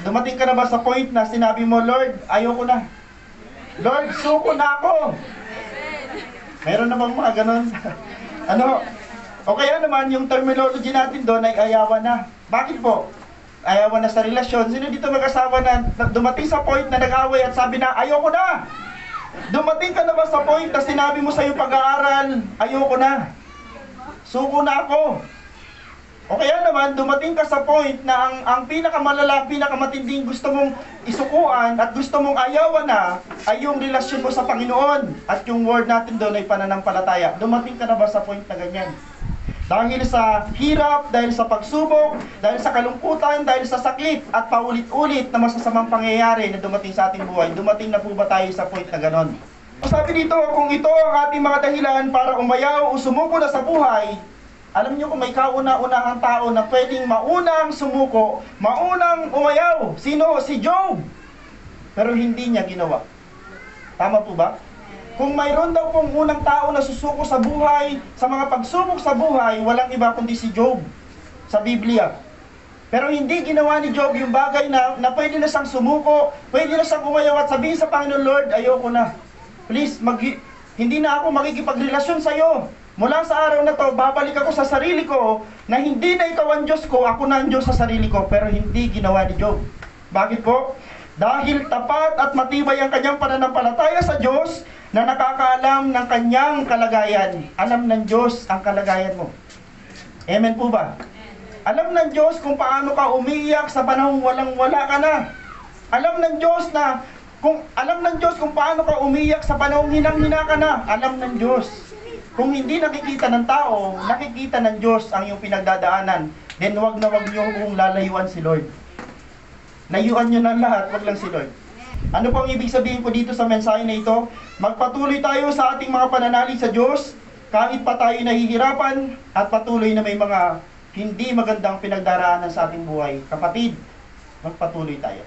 Dumating ka na ba sa point na sinabi mo, Lord, ayoko na. Lord, suko na ako. Meron namang mga ganon. Ano? O kaya naman, yung terminology natin doon ay ayawan na. Bakit po? Ayawan na sa relasyon. Sino dito mag-asawa na dumating sa point na nag-away at sabi na, ayoko na? Dumating ka na ba sa point na sinabi mo sa iyong pag-aaral, ayoko na? Suko na ako. O kaya naman, dumating ka sa point na ang pinakamalala, pinakamatinding gusto mong isukuan at gusto mong ayawan na ay yung relasyon mo sa Panginoon. At yung word natin doon ay pananampalataya. Dumating ka na ba sa point na ganyan? Dahil sa hirap, dahil sa pagsubok, dahil sa kalungkutan, dahil sa sakit, at paulit-ulit na masasamang pangyayari na dumating sa ating buhay, dumating na po ba tayo sa point na ganon? Sabi dito, kung ito ang ating mga dahilan para umayaw o sumuko na sa buhay, alam niyo kung may kauna-unahang tao na pwedeng maunang sumuko, maunang umayaw. Sino? Si Job. Pero hindi niya ginawa. Tama po ba? Kung mayroon daw pong unang tao na susuko sa buhay, sa mga pagsubok sa buhay, walang iba kundi si Job sa Biblia. Pero hindi ginawa ni Job yung bagay na pwede na siyang sumuko, pwede na siyang umayaw at sabihin sa Panginoon, Lord, ayoko na. Please, hindi na ako makikipagrelasyon sa iyo. Mula sa araw na to, babalik ako sa sarili ko na hindi na ikaw ang Diyos ko, ako na ang Diyos sa sarili ko. Pero hindi ginawa ni Job. Bakit po? Dahil tapat at matibay ang kanyang pananampalataya sa Diyos na nakakaalam ng kanyang kalagayan. Alam ng Diyos ang kalagayan mo. Amen po ba? Alam ng Diyos kung paano ka umiiyak sa panahong walang-wala ka na. Alam ng Diyos kung paano ka umiiyak sa panahong hinang-hina ka na. Alam ng Diyos. Kung hindi nakikita ng tao, nakikita ng Diyos ang iyong pinagdadaanan, then wag na wag niyo kung lalayuan si Lord. Layuan niyo ng lahat, wag lang si Lord. Ano pang ibig sabihin ko dito sa mensahe na ito? Magpatuloy tayo sa ating mga pananalig sa Diyos, kahit pa tayo nahihirapan, at patuloy na may mga hindi magandang pinagdaraanan sa ating buhay. Kapatid, magpatuloy tayo.